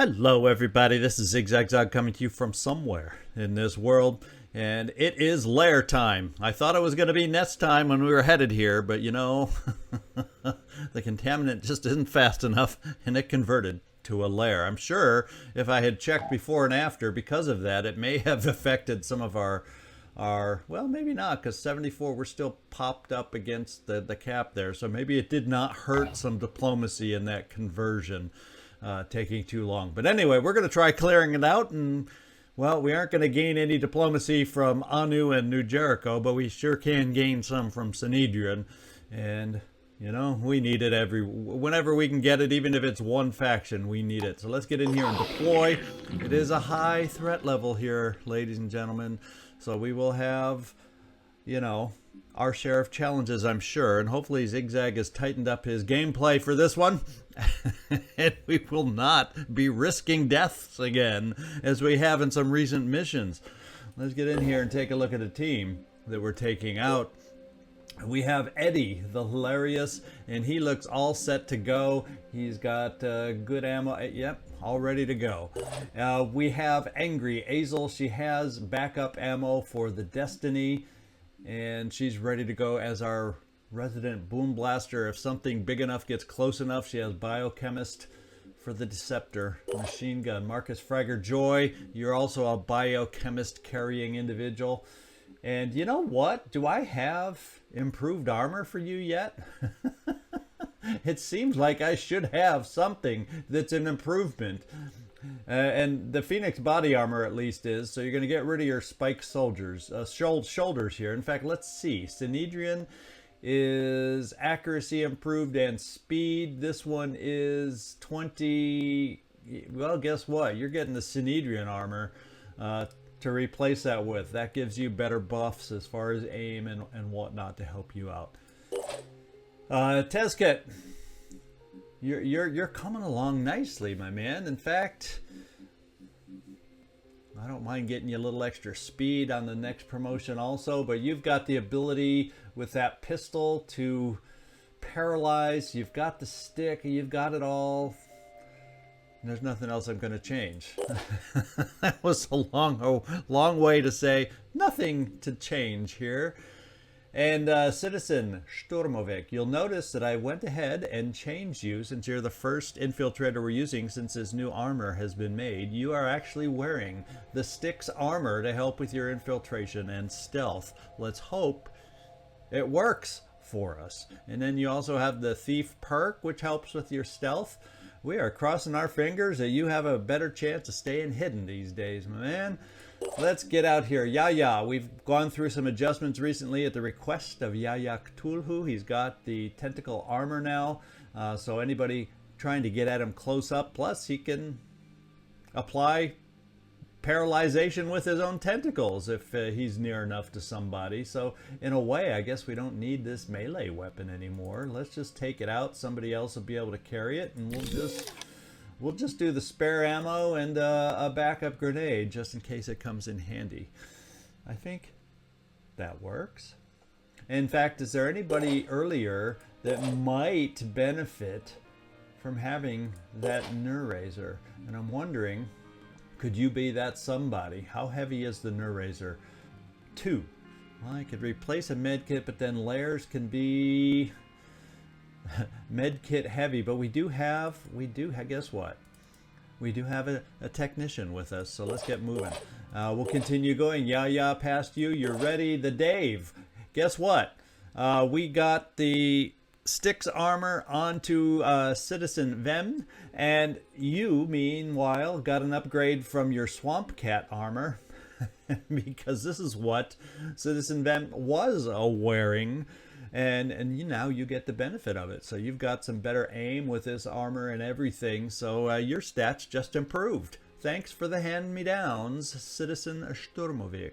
Hello everybody, this is Zigzag coming to you from somewhere in this world, and it is lair time. I thought it was going to be nest time when we were headed here, but you know, the contaminant just isn't fast enough, and it converted to a lair. I'm sure if I had checked before and after because of that, it may have affected some of our well, maybe not, because 74 we're still popped up against the cap there, so maybe it did not hurt some diplomacy in that conversion. Taking too long. But anyway, we're going to try clearing it out, and well, we aren't going to gain any diplomacy from Anu and New Jericho, but we sure can gain some from Sanhedrin, and you know, we need it whenever we can get it, even if it's one faction, we need it. So let's get in here and deploy. It is a high threat level here, ladies and gentlemen, so we will have, you know, our share of challenges, I'm sure, and hopefully Zigzag has tightened up his gameplay for this one. And we will not be risking deaths again as we have in some recent missions. Let's get in here and take a look at the team that we're taking out. We have Eddie, the hilarious, and he looks all set to go. He's got good ammo. Yep, all ready to go. We have Angry Azel. She has backup ammo for the Destiny, and she's ready to go as our resident boom blaster. If something big enough gets close enough, she has biochemist for the Deceptor machine gun. Marcus Fragger Joy, you're also a biochemist carrying individual. And you know what? Do I have improved armor for you yet? It seems like I should have something that's an improvement. And the Phoenix body armor at least is, so you're going to get rid of your spike soldiers, shoulders here. In fact, let's see. Sanhedrin is accuracy improved and speed. This one is 20. Well, guess what? You're getting the Sanhedrin armor to replace that with. That gives you better buffs as far as aim and whatnot to help you out. Tezket, you're coming along nicely, my man. In fact, I don't mind getting you a little extra speed on the next promotion also, but you've got the ability with that pistol to paralyze. You've got the stick. You've got it all. There's nothing else I'm going to change. That was a long way to say nothing to change here. And Citizen Sturmovik, you'll notice that I went ahead and changed you since you're the first infiltrator we're using since this new armor has been made. You are actually wearing the Styx armor to help with your infiltration and stealth. Let's hope it works for us. And then you also have the Thief perk, which helps with your stealth. We are crossing our fingers that you have a better chance of staying hidden these days, my man. Let's get out here. Yaya, we've gone through some adjustments recently at the request of Yaya Cthulhu. He's got the tentacle armor now, so anybody trying to get at him close up, plus he can apply paralyzation with his own tentacles if he's near enough to somebody. So in a way, I guess we don't need this melee weapon anymore. Let's just take it out. Somebody else will be able to carry it, and we'll just do the spare ammo and a backup grenade just in case it comes in handy. I think that works. In fact, is there anybody earlier that might benefit from having that Neurazer? And I'm wondering, could you be that somebody? How heavy is the Neurazer? 2. Well, I could replace a medkit, but then lairs can be medkit heavy. But we do have, guess what? We do have a technician with us, so let's get moving. We'll continue going. Yaya past you. You're ready. The Dave. Guess what? We got the Styx armor onto Citizen Vem, and you, meanwhile, got an upgrade from your Swamp Cat armor, because this is what Citizen Vem was wearing, and you now you get the benefit of it. So you've got some better aim with this armor and everything, so your stats just improved. Thanks for the hand-me-downs, Citizen Sturmovik.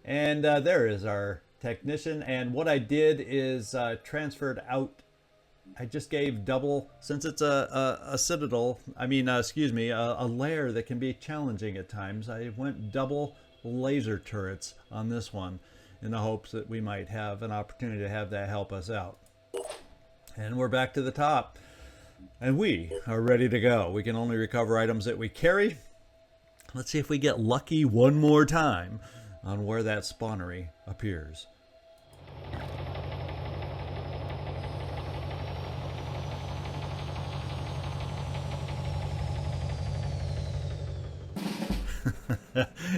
And there is our technician, and what I did is transferred out. I just gave double, since it's a citadel, a lair that can be challenging at times. I went double laser turrets on this one in the hopes that we might have an opportunity to have that help us out. And we're back to the top. And we are ready to go. We can only recover items that we carry. Let's see if we get lucky one more time on where that spawnery appears.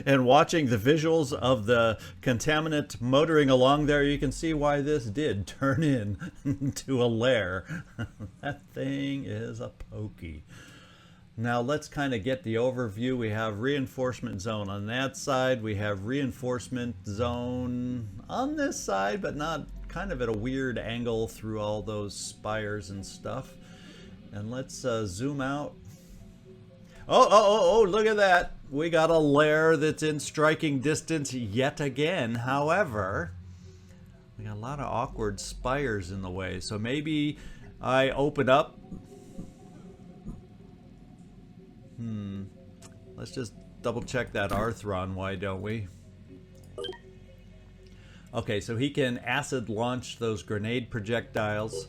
And watching the visuals of the Contaminant motoring along there, you can see why this did turn into a lair. That thing is a pokey. Now let's kind of get the overview. We have reinforcement zone on that side. We have reinforcement zone on this side, but not kind of at a weird angle through all those spires and stuff. And let's zoom out. Oh, look at that. We got a lair that's in striking distance yet again. However, we got a lot of awkward spires in the way. So maybe I open up. Let's just double check that Arthron, why don't we? Okay, so he can acid launch those grenade projectiles.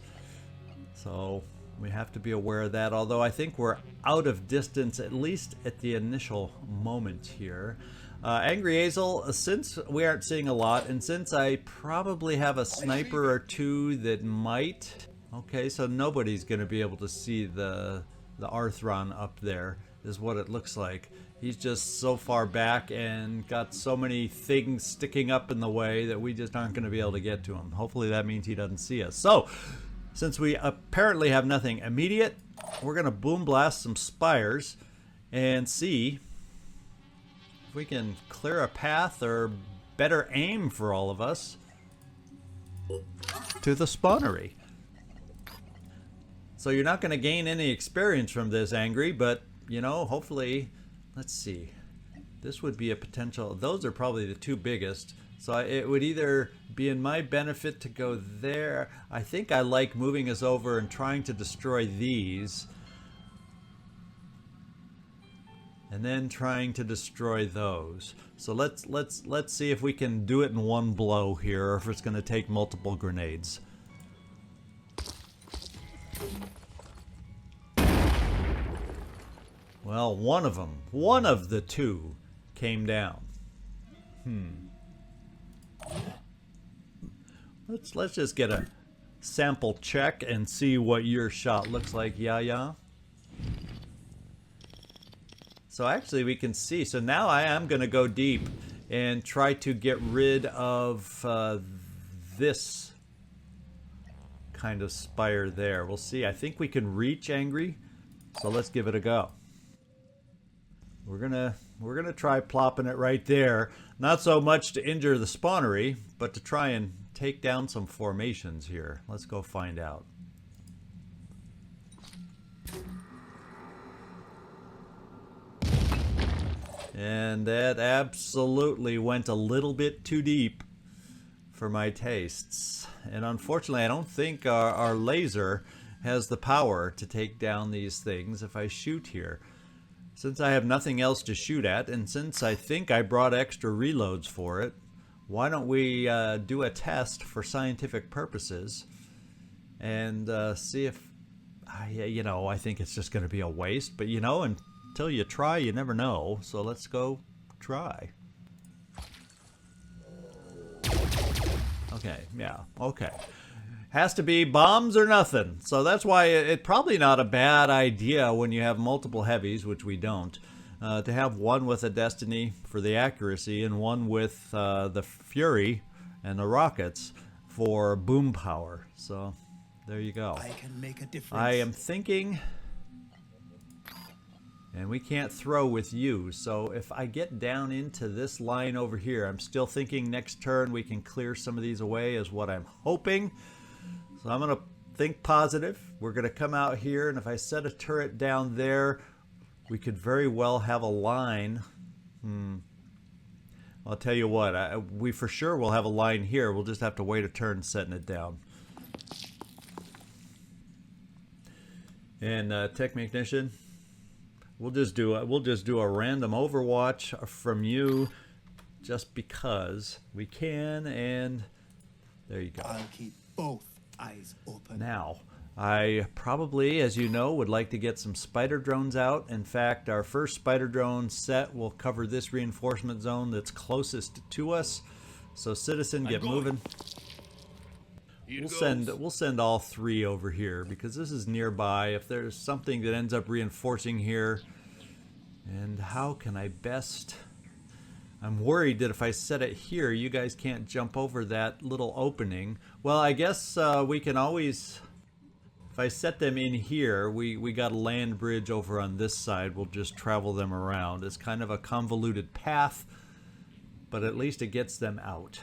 So we have to be aware of that, although I think we're out of distance, at least at the initial moment here. Angry Hazel, since we aren't seeing a lot, and since I probably have a sniper or two that might... Okay, so nobody's going to be able to see the Arthron up there, is what it looks like. He's just so far back and got so many things sticking up in the way that we just aren't going to be able to get to him. Hopefully that means he doesn't see us. So, since we apparently have nothing immediate, we're going to boom blast some spires and see if we can clear a path or better aim for all of us to the spawnery. So you're not going to gain any experience from this, Angry, but, you know, hopefully, let's see. This would be a potential, those are probably the two biggest. So it would either be in my benefit to go there. I think I like moving us over and trying to destroy these. And then trying to destroy those. So let's see if we can do it in one blow here, or if it's going to take multiple grenades. Well, one of the two came down. Let's just get a sample check and see what your shot looks like, yeah. So actually we can see, so now I am going to go deep and try to get rid of this kind of spire there. We'll see. I think we can reach Angry, so let's give it a go. We're gonna try plopping it right there. Not so much to injure the spawnery, but to try and take down some formations here. Let's go find out. And that absolutely went a little bit too deep for my tastes. And unfortunately, I don't think our laser has the power to take down these things if I shoot here. Since I have nothing else to shoot at, and since I think I brought extra reloads for it, why don't we do a test for scientific purposes and see if, you know, I think it's just going to be a waste, but you know, until you try, you never know. So let's go try. Okay, yeah, okay. Has to be bombs or nothing. So that's why it's probably not a bad idea when you have multiple heavies, which we don't, to have one with a Destiny for the accuracy and one with the Fury and the rockets for boom power. So there you go. I can make a difference. I am thinking, and we can't throw with you, so if I get down into this line over here, I'm still thinking next turn we can clear some of these away is what I'm hoping. So I'm going to think positive. We're going to come out here, and if I set a turret down there, we could very well have a line. I'll tell you what, we for sure will have a line here. We'll just have to wait a turn setting it down. And Tech Ignition, we'll just do a random Overwatch from you, just because we can. And there you go. I'll keep both eyes open. Now, I probably, as you know, would like to get some spider drones out. In fact, our first spider drone set will cover this reinforcement zone that's closest to us. So citizen, get moving. We'll send all 3 over here because this is nearby. If there's something that ends up reinforcing here, and how can I best... I'm worried that if I set it here, you guys can't jump over that little opening. Well, I guess we can always... If I set them in here, we got a land bridge over on this side. We'll just travel them around. It's kind of a convoluted path, but at least it gets them out.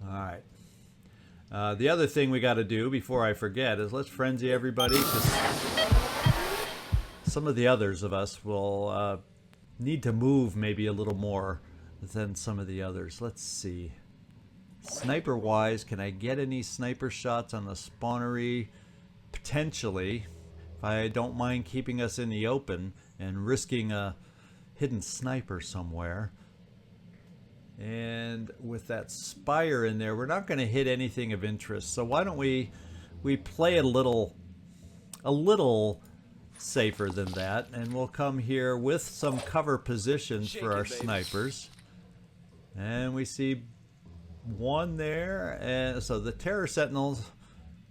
Alright. The other thing we got to do before I forget is let's frenzy everybody, because some of the others of us will need to move maybe a little more than some of the others. Let's see. Sniper wise, can I get any sniper shots on the spawnery? Potentially, if I don't mind keeping us in the open and risking a hidden sniper somewhere. And with that spire in there, we're not going to hit anything of interest. So why don't we play it a little safer than that, and we'll come here with some cover positions for our snipers. And we see one there, and so the terror sentinels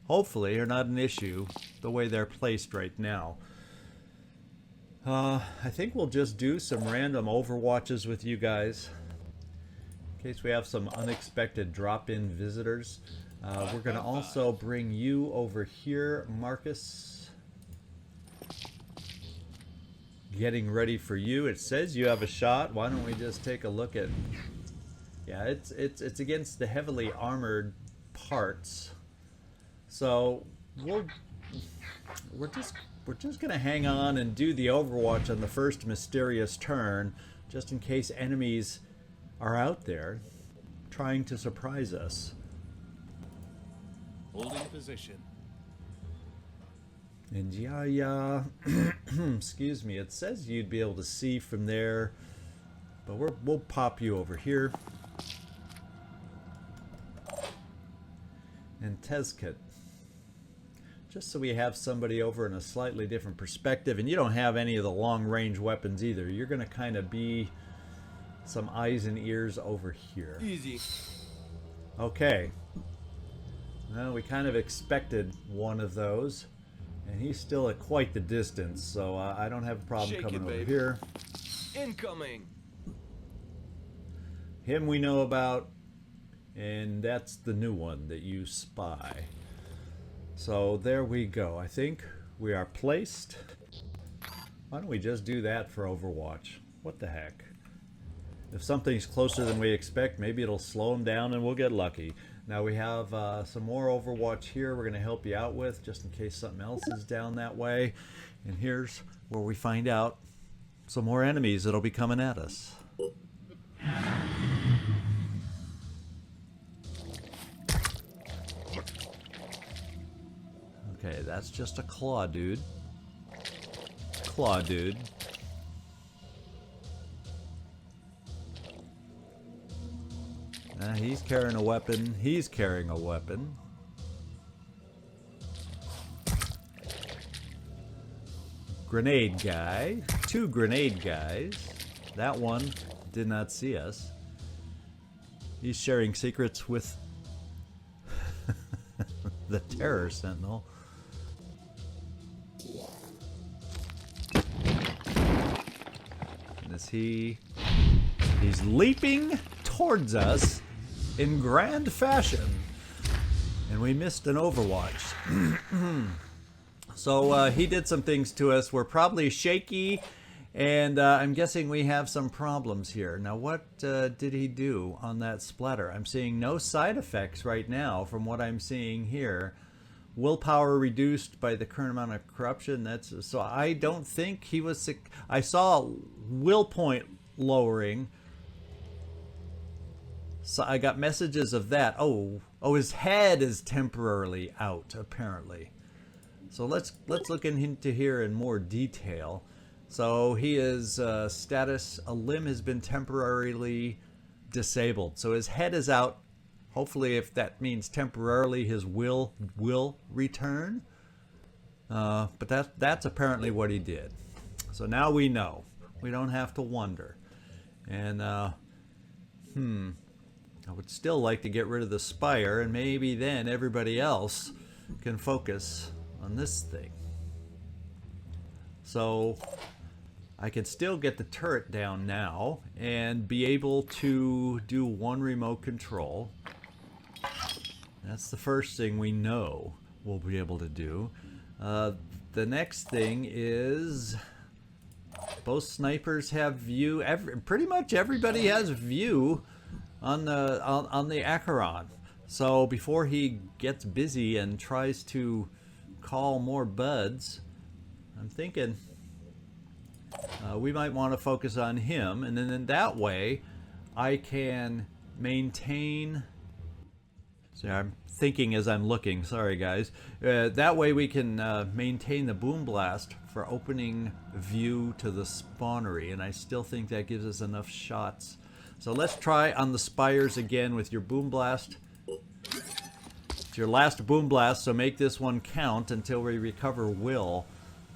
hopefully are not an issue the way they're placed right now. I think we'll just do some random overwatches with you guys in case we have some unexpected drop-in visitors. We're going to also bring you over here, Marcus. Getting ready for you. It says you have a shot. Why don't we just take a look at... Yeah, it's against the heavily armored parts. So we're just gonna hang on and do the overwatch on the first mysterious turn, just in case enemies are out there trying to surprise us. Holding position. And yeah, excuse me, it says you'd be able to see from there, but we'll pop you over here. And Tezkit, just so we have somebody over in a slightly different perspective, and you don't have any of the long-range weapons either. You're going to kind of be some eyes and ears over here. Easy. Okay. Well, we kind of expected one of those, and he's still at quite the distance, so I don't have a problem coming over here. Incoming. Him we know about, and that's the new one that you spy. So there we go. I think we are placed. Why don't we just do that for Overwatch? What the heck? If something's closer than we expect, maybe it'll slow them down and we'll get lucky. Now we have some more Overwatch here we're going to help you out with, just in case something else is down that way. And here's where we find out some more enemies that'll be coming at us. Okay, that's just a claw dude. Claw dude. He's carrying a weapon. He's carrying a weapon. Grenade guy. 2 grenade guys. That one did not see us. He's sharing secrets with the terror sentinel. And is he's leaping towards us in grand fashion, and we missed an Overwatch. So he did some things to us. We're probably shaky, and I'm guessing we have some problems here. Now what did he do on that splatter? I'm seeing no side effects right now from what I'm seeing here. Willpower reduced by the current amount of corruption. That's so I don't think he was sick. I saw will point lowering. So I got messages of that. Oh, his head is temporarily out, apparently. So let's look into here in more detail. So he is status, a limb has been temporarily disabled. So his head is out. Hopefully, if that means temporarily, his will return. But that's apparently what he did. So now we know. We don't have to wonder. And, I would still like to get rid of the spire, and maybe then everybody else can focus on this thing. So I can still get the turret down now and be able to do one remote control. That's the first thing we know we'll be able to do. The next thing is both snipers have view. Pretty much everybody has view on the Acheron. So before he gets busy and tries to call more buds, I'm thinking we might want to focus on him, and then in that way I can maintain. So I'm thinking as I'm looking, sorry guys. That way we can maintain the boom blast for opening view to the spawnery, and I still think that gives us enough shots. So let's try on the spires again with your boom blast. It's your last boom blast, so make this one count until we recover will.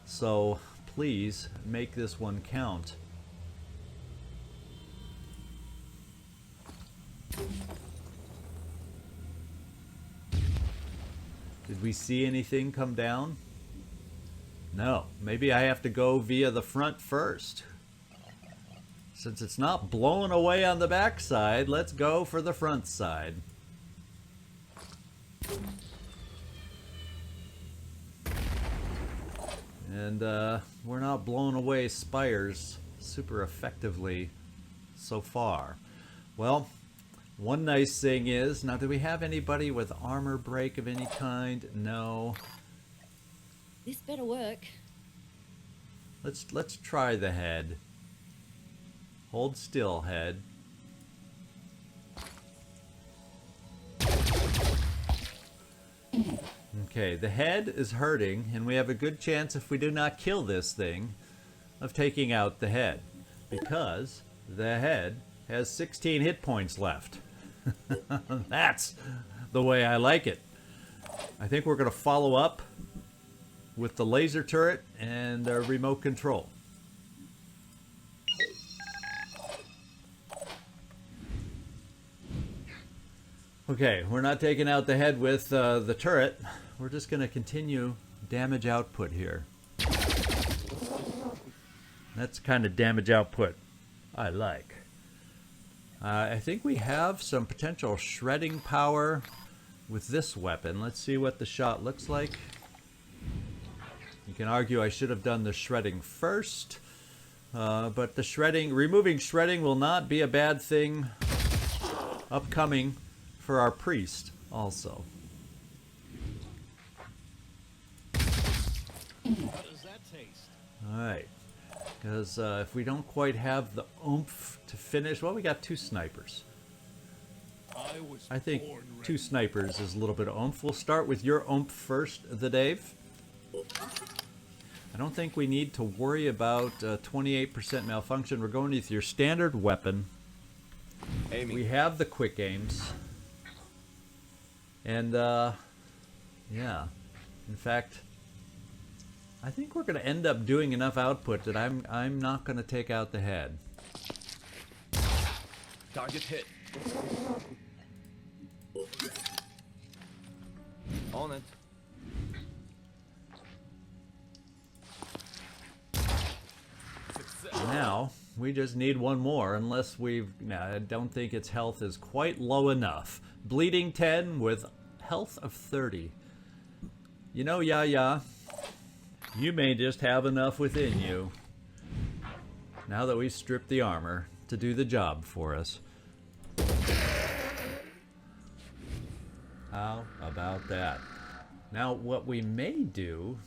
So please make this one count. Did we see anything come down? No. Maybe I have to go via the front first. Since it's not blowing away on the back side, let's go for the front side. And we're not blowing away spires super effectively so far. Well, one nice thing is, now do we have anybody with armor break of any kind? No. This better work. Let's try the head. Hold still, head. Okay, the head is hurting, and we have a good chance, if we do not kill this thing, of taking out the head, because the head has 16 hit points left. That's the way I like it. I think we're going to follow up with the laser turret and remote control. Okay, we're not taking out the head with the turret. We're just going to continue damage output here. That's kind of damage output I like. I think we have some potential shredding power with this weapon. Let's see what the shot looks like. You can argue I should have done the shredding first, but the shredding, removing shredding will not be a bad thing upcoming for our priest also. How does that taste? Alright, because if we don't quite have the oomph to finish, well, we got two snipers. I think two snipers is a little bit of oomph. We'll start with your oomph first, the Dave. I don't think we need to worry about 28% malfunction. We're going with your standard weapon. Aiming. We have the quick aims. And, yeah. In fact, I think we're going to end up doing enough output that I'm not going to take out the head. Target hit. On it. Success. Now, we just need one more, unless we've... No, I don't think its health is quite low enough. Bleeding 10 with health of 30. You know, Yaya, you may just have enough within you, now that we've stripped the armor, to do the job for us. How about that? Now, what we may do...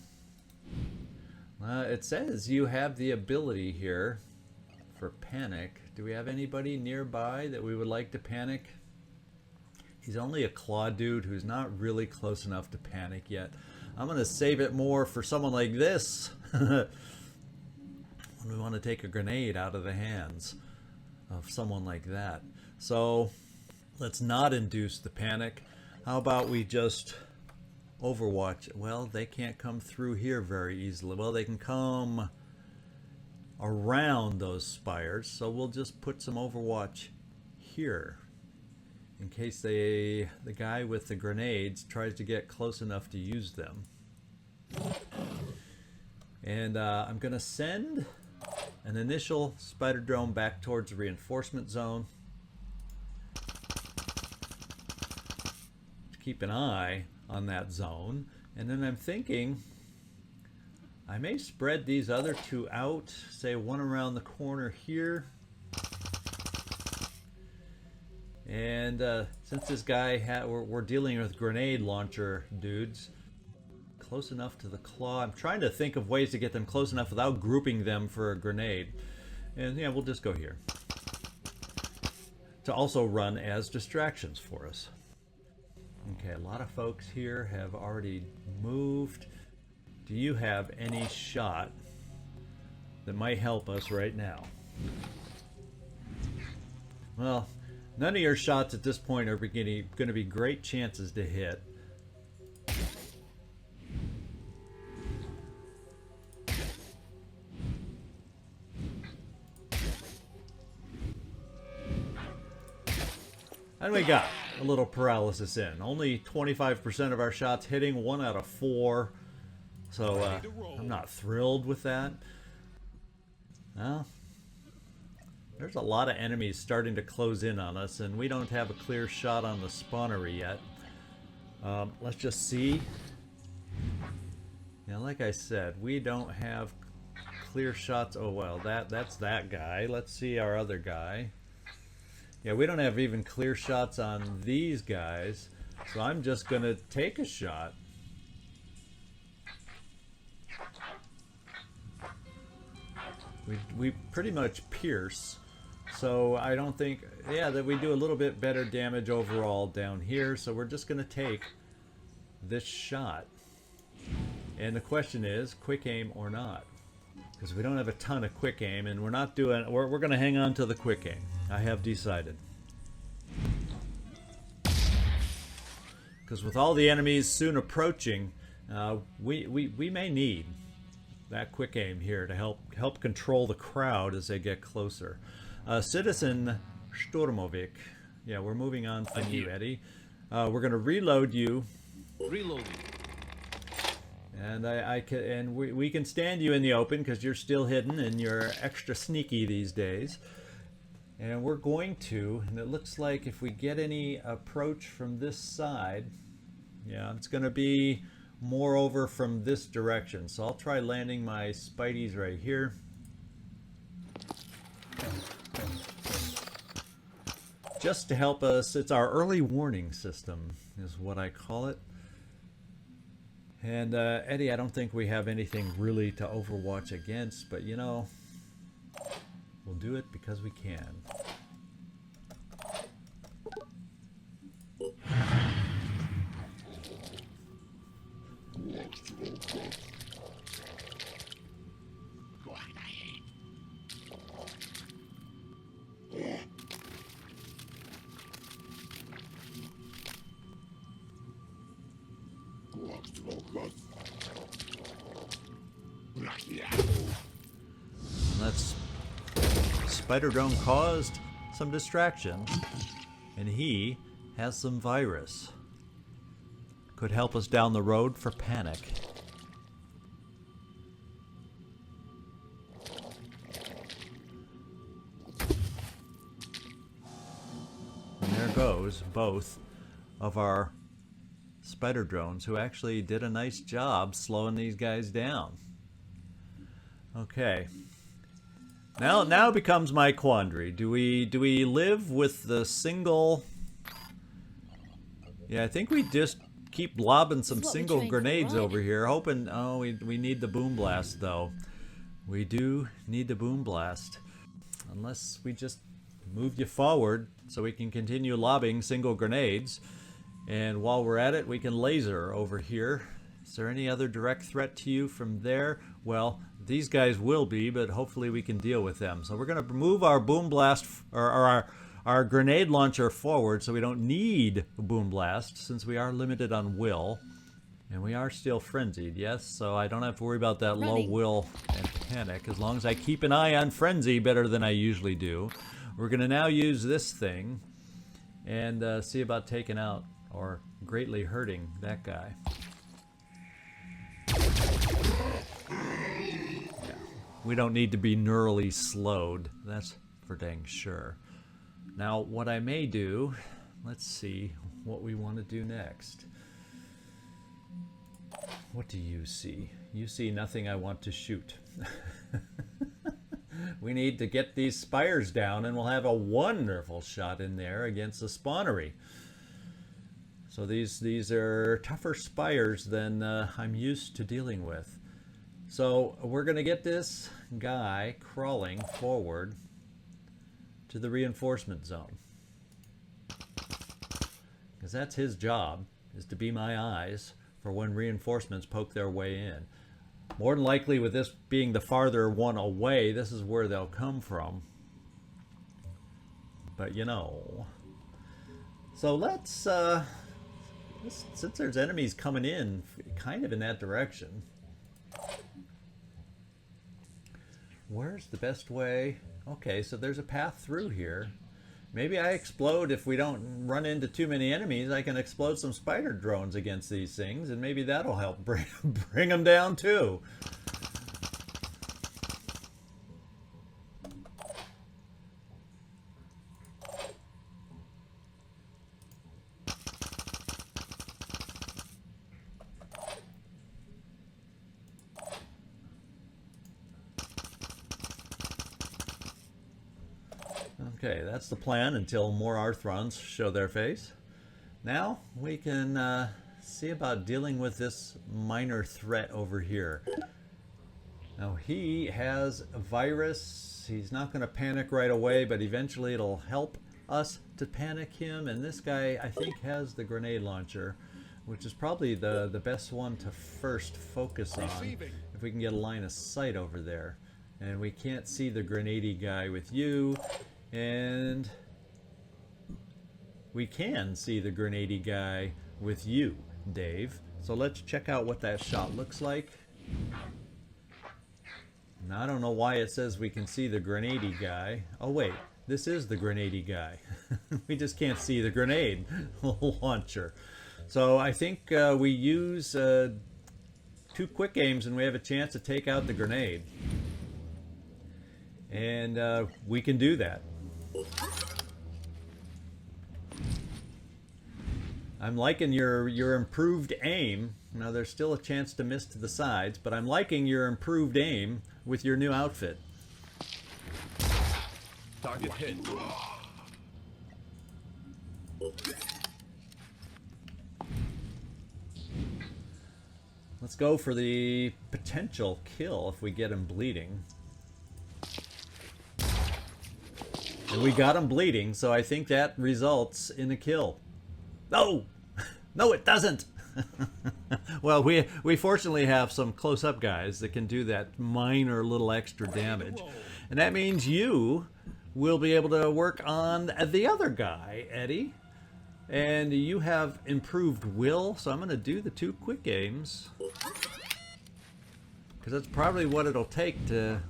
it says you have the ability here for panic. Do we have anybody nearby that we would like to panic? He's only a claw dude who's not really close enough to panic yet. I'm going to save it more for someone like this. When we want to take a grenade out of the hands of someone like that. So let's not induce the panic. How about we just overwatch? Well, they can't come through here very easily. Well, they can come around those spires, so we'll just put some overwatch here in case the guy with the grenades tries to get close enough to use them. And I'm gonna send an initial spider drone back towards the reinforcement zone to keep an eye on that zone. And then I'm thinking I may spread these other two out, say one around the corner here. And since this guy, we're dealing with grenade launcher dudes, close enough to the claw. I'm trying to think of ways to get them close enough without grouping them for a grenade. And yeah, we'll just go here. To also run as distractions for us. Okay, a lot of folks here have already moved. Do you have any shot that might help us right now? Well, none of your shots at this point are going to be great chances to hit. And we got a little paralysis in. Only 25% of our shots hitting, 1 out of 4. So I'm not thrilled with that. Well, there's a lot of enemies starting to close in on us, and we don't have a clear shot on the spawnery yet. Let's just see. Yeah, like I said, we don't have clear shots. Oh well, that's that guy. Let's see our other guy. Yeah, we don't have even clear shots on these guys, so I'm just gonna take a shot. We pretty much pierce, so I don't think, yeah, that we do a little bit better damage overall down here, so we're just gonna take this shot. And the question is, quick aim or not? Because we don't have a ton of quick aim, and we're gonna hang on to the quick aim. I have decided. Because with all the enemies soon approaching, we may need that quick aim here to help control the crowd as they get closer. Citizen Stormovik. Yeah, we're moving on from you, Eddie. We're gonna reload you. Reloading. And we can stand you in the open because you're still hidden and you're extra sneaky these days. And we're going to, and it looks like if we get any approach from this side, yeah, it's going to be more over from this direction. So I'll try landing my Spideys right here. Just to help us, it's our early warning system is what I call it. And Eddie, I don't think we have anything really to overwatch against, but you know, we'll do it because we can. That's Spider Drone caused some distraction, and he has some virus. Could help us down the road for panic. And there goes both of our spider drones, who actually did a nice job slowing these guys down. Okay. Now becomes my quandary. Do we live with the single? Yeah, I think we just keep lobbing some single grenades over here, hoping. Oh, we need the boom blast though. We do need the boom blast. Unless we just move you forward so we can continue lobbing single grenades. And while we're at it, we can laser over here. Is there any other direct threat to you from there? Well, these guys will be, but hopefully we can deal with them. So we're going to move our boom blast, or our grenade launcher forward so we don't need a boom blast since we are limited on will. And we are still frenzied, yes, so I don't have to worry about that low Running. will and panic as long as I keep an eye on frenzy better than I usually do. We're going to now use this thing and see about taking out or greatly hurting that guy. Yeah. We don't need to be neurally slowed, that's for dang sure. Now, what I may do, let's see what we want to do next. What do you see? You see nothing I want to shoot. We need to get these spires down and we'll have a wonderful shot in there against the spawnery. So these are tougher spires than I'm used to dealing with. So we're going to get this guy crawling forward to the reinforcement zone. Because that's his job, is to be my eyes for when reinforcements poke their way in. More than likely, with this being the farther one away, this is where they'll come from. But you know. So let's since there's enemies coming in kind of in that direction, where's the best way? Okay, so there's a path through here. Maybe I explode if we don't run into too many enemies. I can explode some spider drones against these things, and maybe that'll help bring them down too. Okay, that's the plan until more Arthrons show their face. Now we can see about dealing with this minor threat over here. Now he has a virus. He's not going to panic right away, but eventually it'll help us to panic him. And this guy, I think, has the grenade launcher, which is probably the best one to first focus on if we can get a line of sight over there. And we can't see the grenade guy with you. And we can see the grenade guy with you, Dave. So let's check out what that shot looks like. Now, I don't know why it says we can see the grenade guy. Oh wait, this is the grenade guy. We just can't see the grenade launcher. So I think we use 2 quick aims and we have a chance to take out the grenade. And we can do that. I'm liking your improved aim. Now there's still a chance to miss to the sides, but I'm liking your improved aim with your new outfit. Target hit. Let's go for the potential kill if we get him bleeding. And we got him bleeding, so I think that results in a kill. No! No, it doesn't! Well, we fortunately have some close-up guys that can do that minor little extra damage. And that means you will be able to work on the other guy, Eddie. And you have improved will, so I'm going to do the 2 quick aims. Because that's probably what it'll take to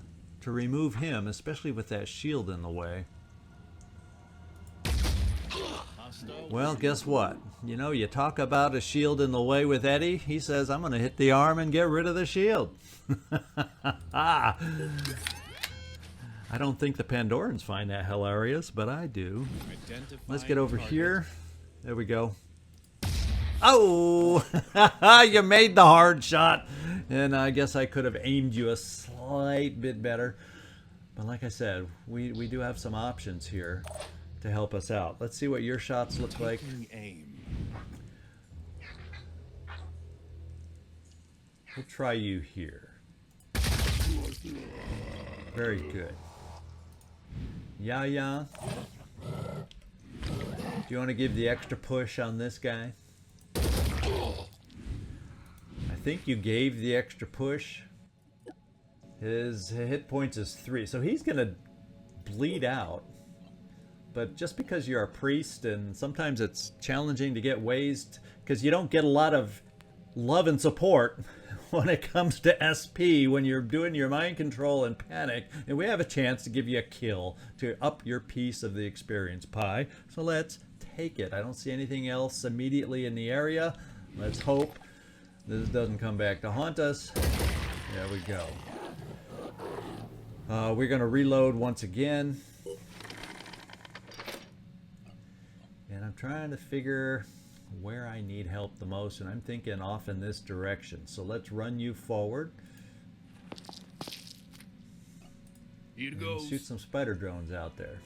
remove him, especially with that shield in the way. Well, guess what? You know, you talk about a shield in the way with Eddie. He says, I'm going to hit the arm and get rid of the shield. I don't think the Pandorans find that hilarious, but I do. Let's get over here. There we go. Oh! You made the hard shot. And I guess I could have aimed you a slight bit better. But like I said, we do have some options here to help us out. Let's see what your shots look like. We'll try you here. Very good. Yeah. Do you want to give the extra push on this guy? I think you gave the extra push. His hit points is 3, so he's gonna bleed out. but just because you're a priest, and sometimes it's challenging to get ways, because you don't get a lot of love and support when it comes to SP when you're doing your mind control and panic, and we have a chance to give you a kill to up your piece of the experience pie. So let's take it. I don't see anything else immediately in the area. Let's hope this doesn't come back to haunt us. There we go. We're going to reload once again. And I'm trying to figure where I need help the most, and I'm thinking off in this direction. So let's run you forward. Here it And goes. shoot some spider drones out there.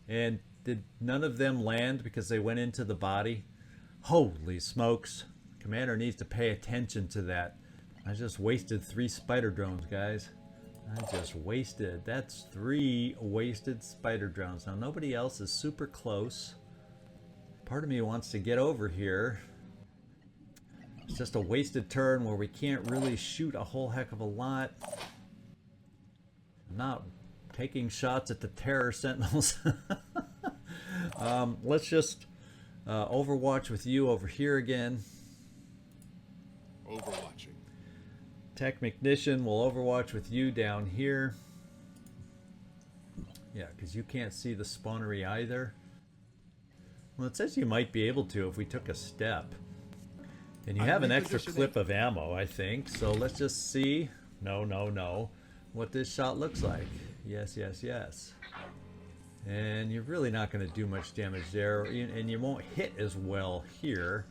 And did none of them land because they went into the body? Holy smokes. Commander needs to pay attention to that. I just wasted 3 spider drones, guys. I just wasted. That's 3 wasted spider drones. Now, nobody else is super close. Part of me wants to get over here. It's just a wasted turn where we can't really shoot a whole heck of a lot. I'm not taking shots at the terror sentinels. Let's just overwatch with you over here again. Overwatching. Technician will overwatch with you down here. Yeah, because you can't see the spawnery either. Well, it says you might be able to if we took a step. And you have an extra clip of ammo, I think. So let's just see. No. What this shot looks like. Yes. And you're really not going to do much damage there. And you won't hit as well here.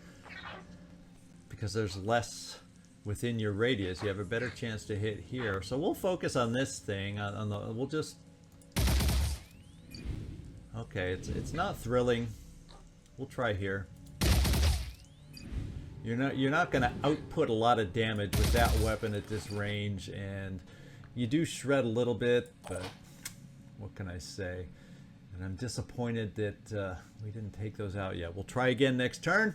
Because there's less within your radius. You have a better chance to hit here. So we'll focus on this thing. We'll just... Okay, it's not thrilling. We'll try here. You're not going to output a lot of damage with that weapon at this range, and you do shred a little bit, but what can I say? And I'm disappointed that we didn't take those out yet. We'll try again next turn.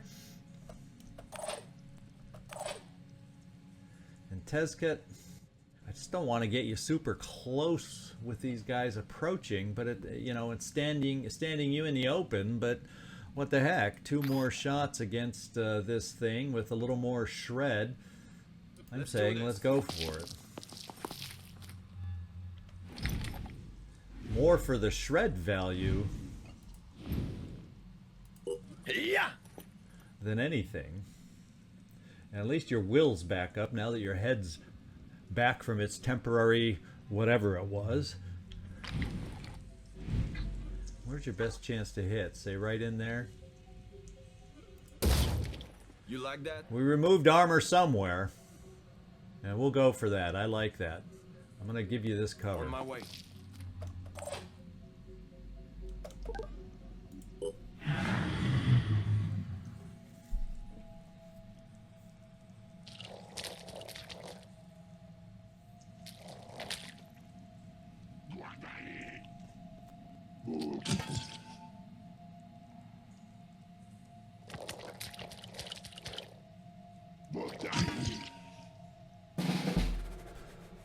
And Tezcat, I just don't want to get you super close with these guys approaching, but it's standing you in the open. But what the heck? 2 more shots against this thing with a little more shred. I'm saying let's go for it. More for the shred value than anything. And at least your will's back up now that your head's back from its temporary whatever it was. Where's your best chance to hit? Say right in there. You like that? We removed armor somewhere. And we'll go for that. I like that. I'm going to give you this cover. On my way.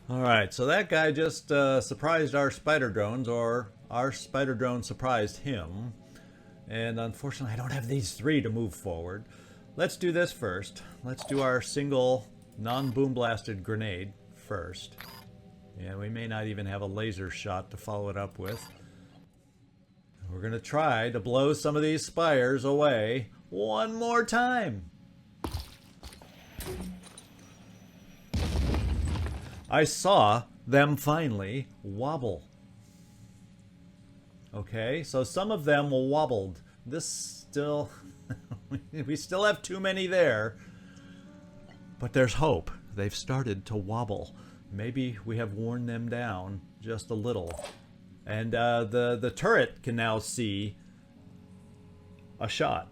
Alright, so that guy just surprised our spider drones, or our spider drone surprised him. And unfortunately, I don't have these 3 to move forward. Let's do this first. Let's do our single non-boom blasted grenade first. And we may not even have a laser shot to follow it up with. We're going to try to blow some of these spires away one more time. I saw them finally wobble. Okay, so some of them wobbled. This still... we still have too many there. But there's hope. They've started to wobble. Maybe we have worn them down just a little. And the turret can now see a shot.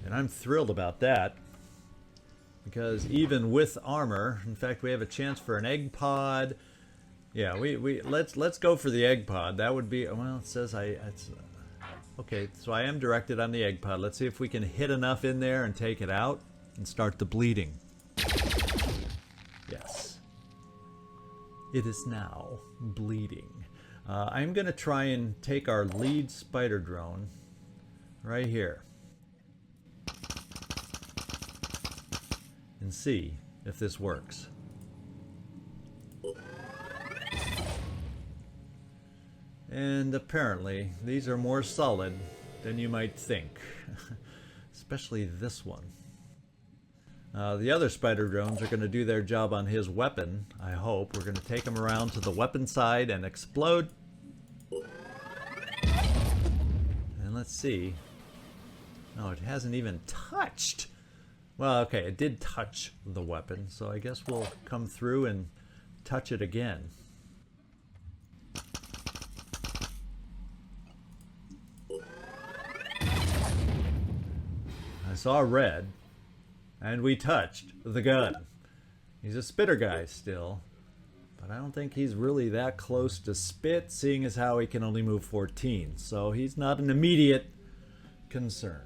And I'm thrilled about that. Because even with armor, in fact, we have a chance for an egg pod. Yeah, let's go for the egg pod. That would be, well, it says okay, so I am directed on the egg pod. Let's see if we can hit enough in there and take it out and start the bleeding. Yes. It is now bleeding. I'm going to try and take our lead spider drone right here and see if this works. And apparently these are more solid than you might think, especially this one. The other spider drones are going to do their job on his weapon, I hope. We're going to take him around to the weapon side and explode. And let's see. No, it hasn't even touched. Well, okay, it did touch the weapon, so I guess we'll come through and touch it again. I saw red, and we touched the gun. He's a spitter guy still, but I don't think he's really that close to spit, seeing as how he can only move 14, so he's not an immediate concern.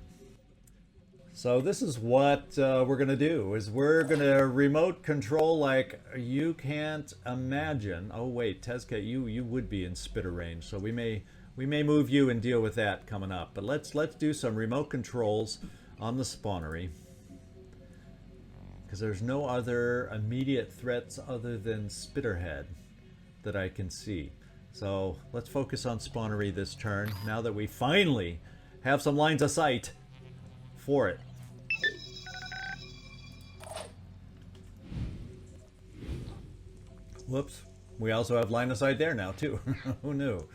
So this is what we're going to do, is we're going to remote control like you can't imagine. Oh wait, Tezca, you would be in spitter range, so we may move you and deal with that coming up. But let's do some remote controls on the spawnery, because there's no other immediate threats other than Spitterhead that I can see. So let's focus on spawnery this turn, now that we finally have some lines of sight for it. Whoops. We also have line of sight there now too. Who knew?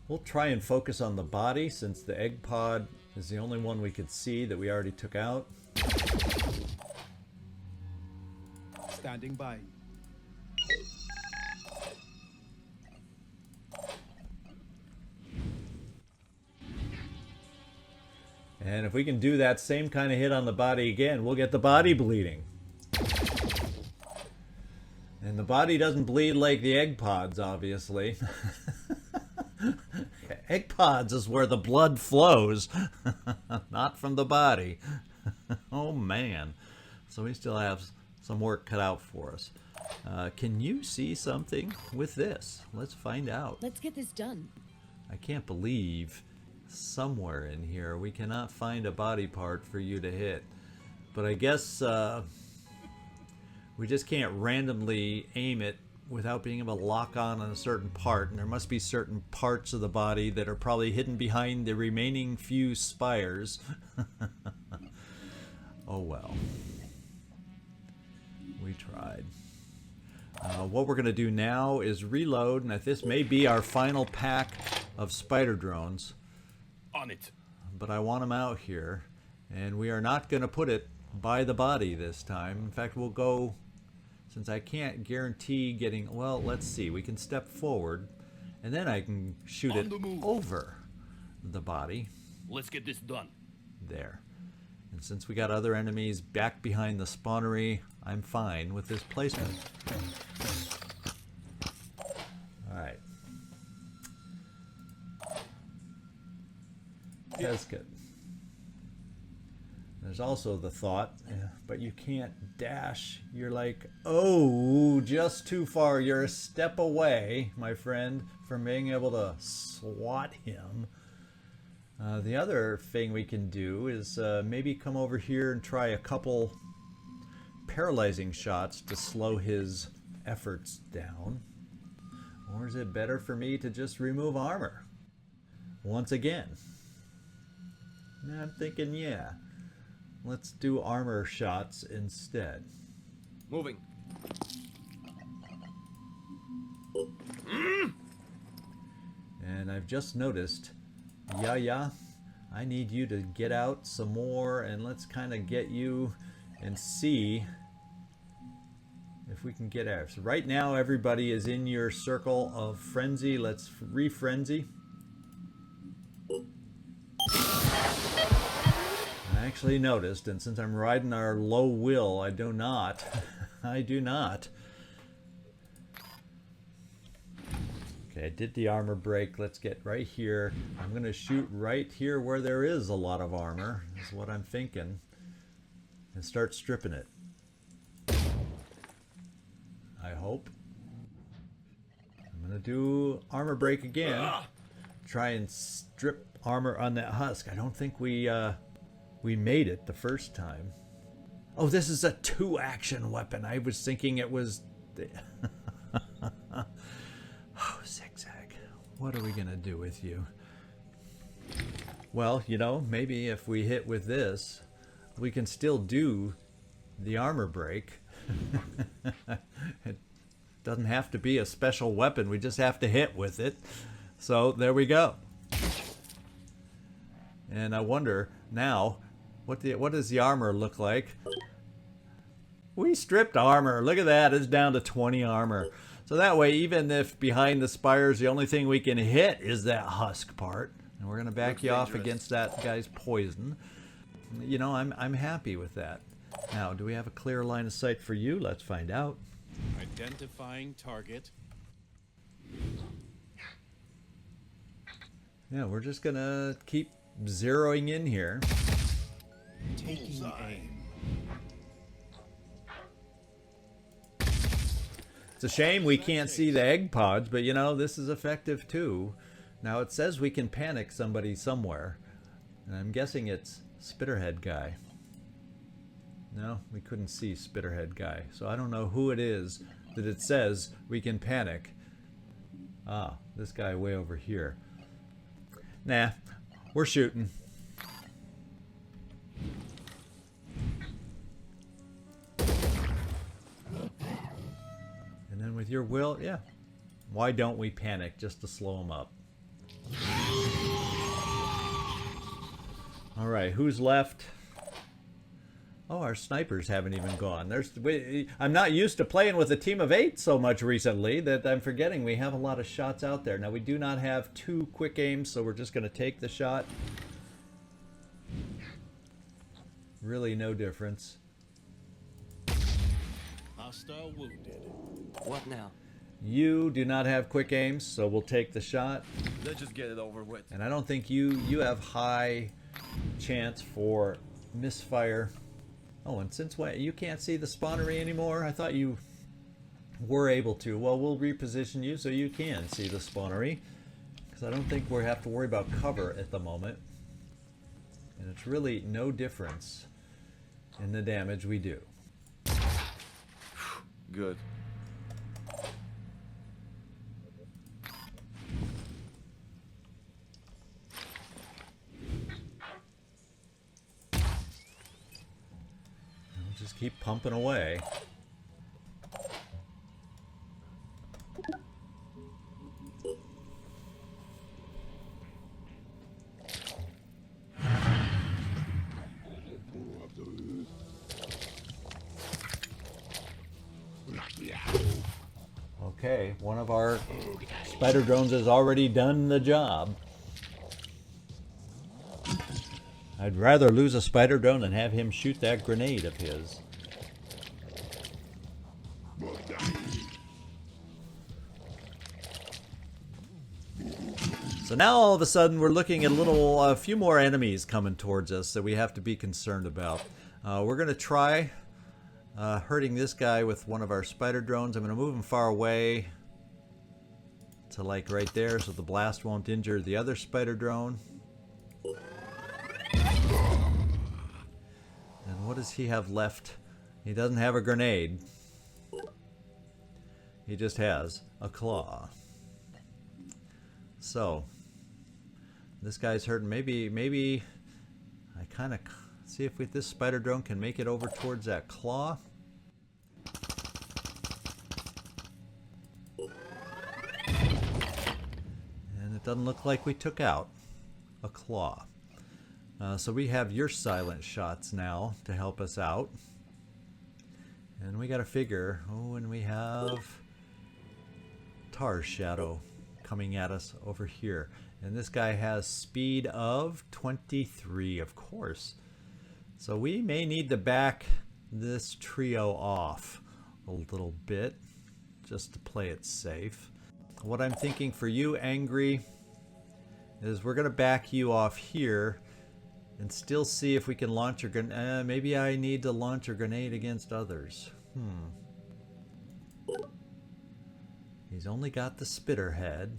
We'll try and focus on the body, since the egg pod is the only one we could see that we already took out. Standing by. And if we can do that same kind of hit on the body again, we'll get the body bleeding. And the body doesn't bleed like the egg pods, obviously. Egg pods is where the blood flows, not from the body. Oh man. So we still have some work cut out for us. Can you see something with this? Let's find out. Let's get this done. I can't believe somewhere in here we cannot find a body part for you to hit. But I guess we just can't randomly aim it without being able to lock on a certain part, and there must be certain parts of the body that are probably hidden behind the remaining few spires. Oh well. We tried. What we're going to do now is reload, and this may be our final pack of spider drones. On it. But I want them out here, and we are not going to put it by the body this time. In fact, we'll go, since I can't guarantee getting, well, let's see, we can step forward, and then I can shoot it over the body. Let's get this done. There. And since we got other enemies back behind the spawnery, I'm fine with this placement. Alright. Tezca. There's also the thought, but you can't dash. You're like, oh, just too far. You're a step away, my friend, from being able to swat him. The other thing we can do is maybe come over here and try a couple paralyzing shots to slow his efforts down. Or is it better for me to just remove armor once again? I'm thinking, yeah. Let's do armor shots instead. Moving. And I've just noticed, yeah, I need you to get out some more, and let's kind of get you and see if we can get out. So right now everybody is in your circle of frenzy. Let's re-frenzy. I actually noticed, and since I'm riding our low will, I do not. I do not. Okay, I did the armor break. Let's get right here. I'm going to shoot right here where there is a lot of armor, is what I'm thinking, and start stripping it. I hope. I'm gonna do armor break again. Try and strip armor on that husk. I don't think we made it the first time. Oh, this is a 2-action weapon. I was thinking it was... Oh, Zigzag. What are we gonna do with you? Well, you know, maybe if we hit with this, we can still do the armor break. It doesn't have to be a special weapon. We just have to hit with it. So there we go. And I wonder now, what does the armor look like? We stripped armor. Look at that. It's down to 20 armor. So that way, even if behind the spires, the only thing we can hit is that husk part. And we're going to back you off against that guy's poison. You know, I'm happy with that. Now, do we have a clear line of sight for you? Let's find out. Identifying target. Yeah, we're just going to keep zeroing in here. Taking aim. It's a shame we can't see the egg pods, but you know, this is effective too. Now it says we can panic somebody somewhere. And I'm guessing it's Spitterhead guy. No, we couldn't see Spitterhead guy. So I don't know who it is that it says we can panic. Ah, this guy way over here. Nah, we're shooting. And then with your will, yeah. Why don't we panic just to slow them up? All right, who's left? Oh, our snipers haven't even gone. I'm not used to playing with a team of 8 so much recently that I'm forgetting we have a lot of shots out there. Now, we do not have 2 quick aims, so we're just going to take the shot. Really no difference. Hostile wounded. What now? You do not have quick aims, so we'll take the shot. Let's just get it over with. And I don't think you have high chance for misfire. Oh, and since when you can't see the spawnery anymore, I thought you were able to. Well, we'll reposition you so you can see the spawnery, because I don't think we have to worry about cover at the moment. And it's really no difference in the damage we do. Good. Just keep pumping away. Okay, one of our spider drones has already done the job. I'd rather lose a spider drone than have him shoot that grenade of his. So now all of a sudden we're looking at a few more enemies coming towards us that we have to be concerned about. We're going to try hurting this guy with one of our spider drones. I'm going to move him far away to like right there so the blast won't injure the other spider drone. And what does he have left? He doesn't have a grenade. He just has a claw. So this guy's hurting. Maybe I kind of see if this spider drone can make it over towards that claw. And it doesn't look like we took out a claw. So we have your silent shots now to help us out. And we got to figure, oh, and we have Tar's shadow coming at us over here. And this guy has speed of 23, of course. So we may need to back this trio off a little bit just to play it safe. What I'm thinking for you, Angry, is we're going to back you off here and still see if we can launch a grenade. Maybe I need to launch a grenade against others. He's only got the spitter head.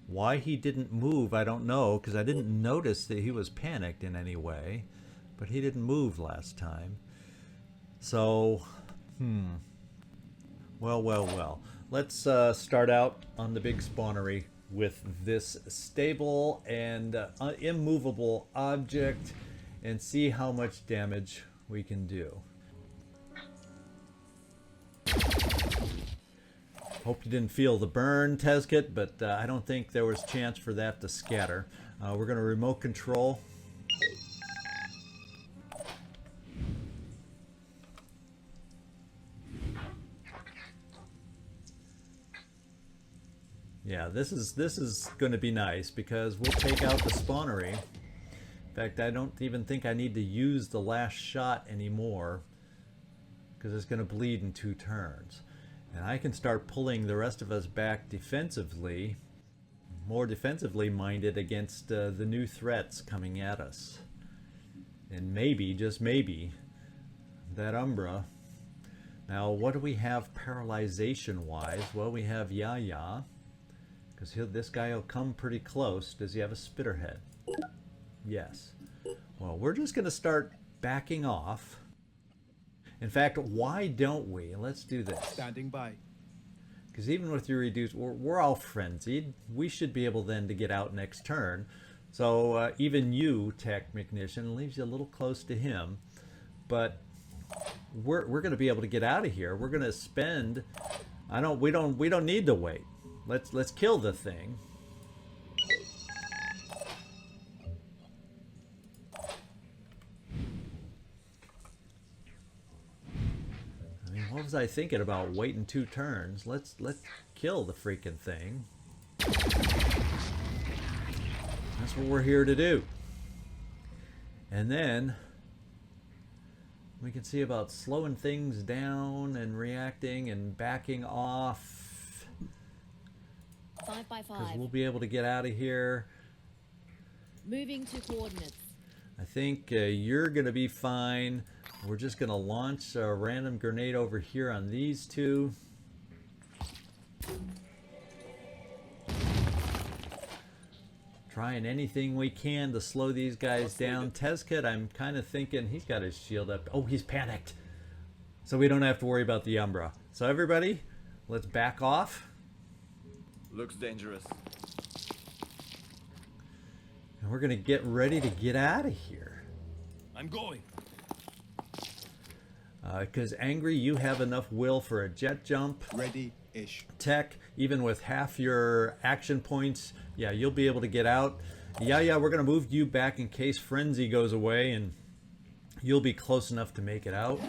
Why he didn't move, I don't know, because I didn't notice that he was panicked in any way. But he didn't move last time. So, well. Let's start out on the big spawnery with this stable and immovable object and see how much damage we can do. Hope you didn't feel the burn, Tezkit, but I don't think there was chance for that to scatter. We're going to remote control. Yeah, this is going to be nice because we'll take out the spawnery. In fact, I don't even think I need to use the last shot anymore because it's going to bleed in 2 turns. And I can start pulling the rest of us back defensively, more defensively minded against the new threats coming at us. And maybe, just maybe, that Umbra. Now, what do we have paralyzation-wise? Well, we have Yaya, because this guy will come pretty close. Does he have a spitter head? Yes. Well, we're just going to start backing off. In fact, why don't we? Let's do this. Standing by. Because even with your reduced, we're all frenzied. We should be able then to get out next turn. So even you, Technician, leaves you a little close to him. But we're going to be able to get out of here. We're going to spend. We don't need to wait. Let's kill the thing. What was I thinking about waiting 2 turns? Let's kill the freaking thing. That's what we're here to do. And then we can see about slowing things down and reacting and backing off. 5 by 5. Because we'll be able to get out of here. Moving to coordinates. I think you're going to be fine. We're just going to launch a random grenade over here on these 2. Trying anything we can to slow these guys down. Tezkit, I'm kind of thinking he's got his shield up. Oh, he's panicked. So we don't have to worry about the Umbra. So everybody, let's back off. Looks dangerous. And we're going to get ready to get out of here. I'm going. Because Angry, you have enough will for a jet jump. Ready-ish. Tech, even with half your action points, yeah, you'll be able to get out. Yeah, we're going to move you back in case Frenzy goes away, and you'll be close enough to make it out.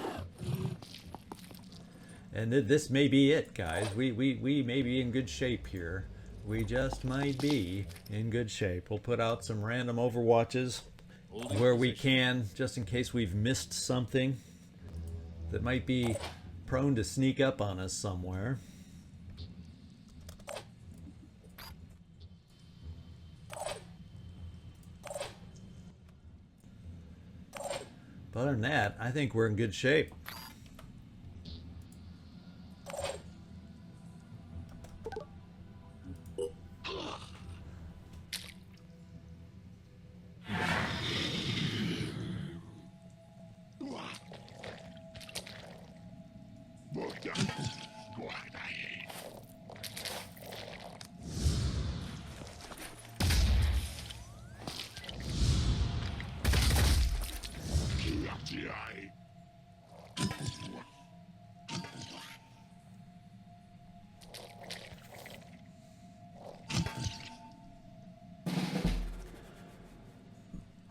And this may be it, guys. We may be in good shape here. We just might be in good shape. We'll put out some random overwatches where we can, just in case we've missed something that might be prone to sneak up on us somewhere. But other than that, I think we're in good shape.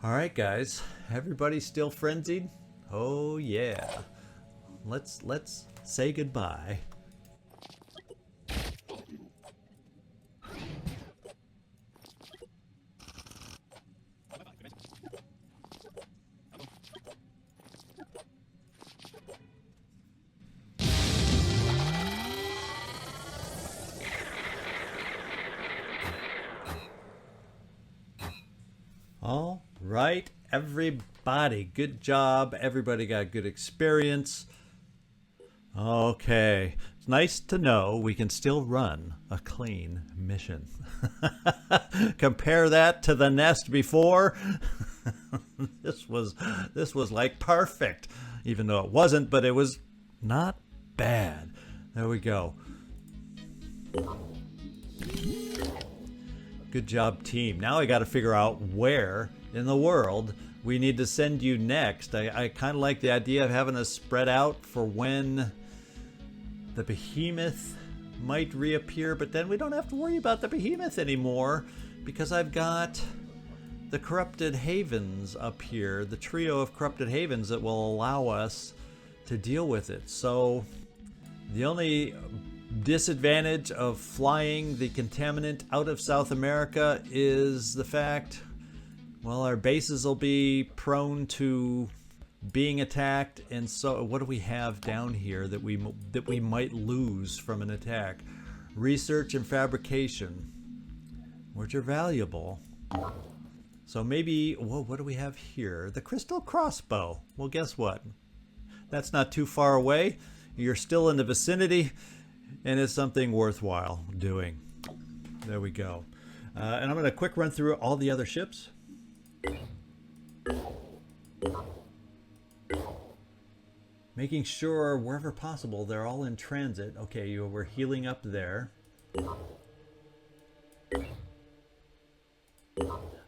All right, guys. Everybody still frenzied? Oh yeah. Let's say goodbye. All right, everybody. Good job. Everybody got good experience. Okay. It's nice to know we can still run a clean mission. Compare that to the nest before. This was like perfect. Even though it wasn't, but it was not bad. There we go. Good job, team. Now I got to figure out where in the world we need to send you next. I kind of like the idea of having us spread out for when the behemoth might reappear, but then we don't have to worry about the behemoth anymore because I've got the corrupted havens up here, the trio of corrupted havens that will allow us to deal with it. So the only disadvantage of flying the Contaminant out of South America is the fact, well, our bases will be prone to being attacked, and so what do we have down here that we might lose from an attack? Research and fabrication, which are valuable. So maybe, well, what do we have here? The crystal crossbow. Well, guess what? That's not too far away. You're still in the vicinity, and it's something worthwhile doing. There we go. And I'm going to quick run through all the other ships. Making sure wherever possible they're all in transit. Okay, we're healing up there.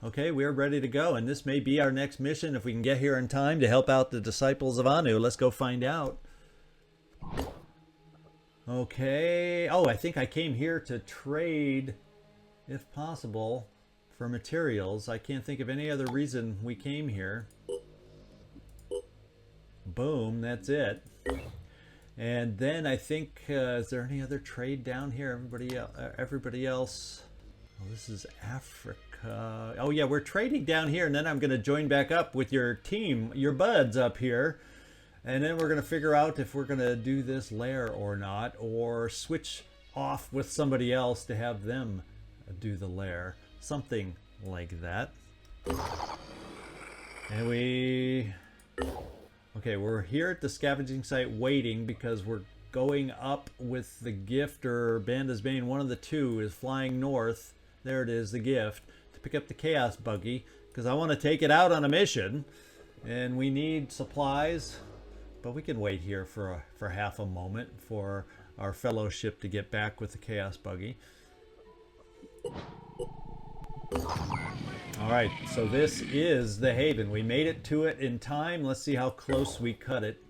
Okay, we're ready to go, and this may be our next mission if we can get here in time to help out the disciples of Anu. Let's go find out. Okay. Oh, I think I came here to trade, if possible, for materials. I can't think of any other reason we came here. Boom, that's it. And then I think, is there any other trade down here? Everybody else. Oh, this is Africa. Oh yeah, we're trading down here, and then I'm going to join back up with your team, your buds up here. And then we're going to figure out if we're going to do this lair or not, or switch off with somebody else to have them do the lair. Something like that. And okay, we're here at the scavenging site waiting because we're going up with the gift or Banda's Bane. One of the two is flying north. There it is, the gift, to pick up the Kaos Buggy because I want to take it out on a mission. And we need supplies. But we can wait here for half a moment for our fellowship to get back with the Kaos Buggy. All right, so this is the Haven. We made it to it in time. Let's see how close we cut it.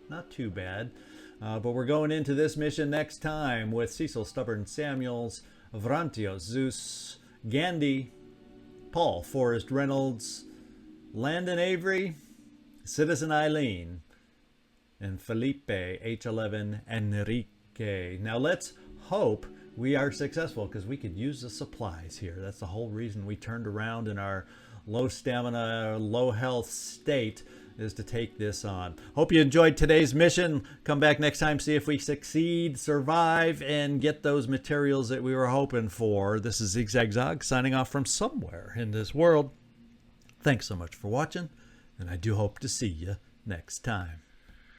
Not too bad. But we're going into this mission next time with Cecil, Stubborn, Samuels, Vrantio, Zeus, Gandhi, Paul, Forrest Reynolds, Landon Avery, Citizen Eileen, and Felipe, H11, Enrique. Now let's hope we are successful because we could use the supplies here. That's the whole reason we turned around in our low stamina, low health state, is to take this on. Hope you enjoyed today's mission. Come back next time, see if we succeed, survive, and get those materials that we were hoping for. This is Zigzag signing off from somewhere in this world. Thanks so much for watching, and I do hope to see you next time.